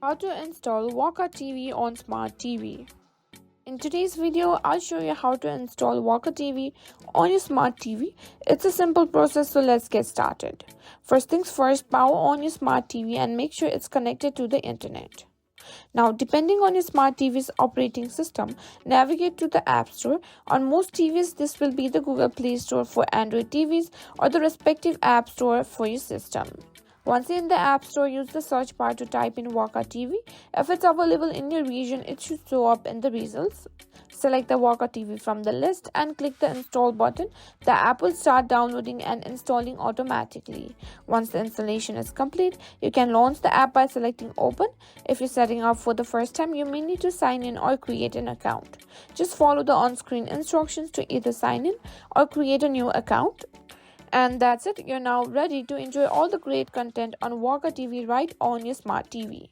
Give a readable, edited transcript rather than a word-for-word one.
How to install Waka TV on Smart TV. In today's video, I'll show you how to install Waka TV on your Smart TV. It's a simple process, so let's get started. First things first, power on your Smart TV and make sure it's connected to the internet. Now, depending on your Smart TV's operating system, navigate to the App Store. On most TVs, this will be the Google Play Store for Android TVs or the respective App Store for your system. Once in the App Store, use the search bar to type in Waka TV. If it's available in your region, it should show up in the results. Select the Waka TV from the list and click the install button. The app will start downloading and installing automatically. Once the installation is complete, you can launch the app by selecting open. If you're setting up for the first time, you may need to sign in or create an account. Just follow the on-screen instructions to either sign in or create a new account. And that's it. You're now ready to enjoy all the great content on Waka TV right on your Smart TV.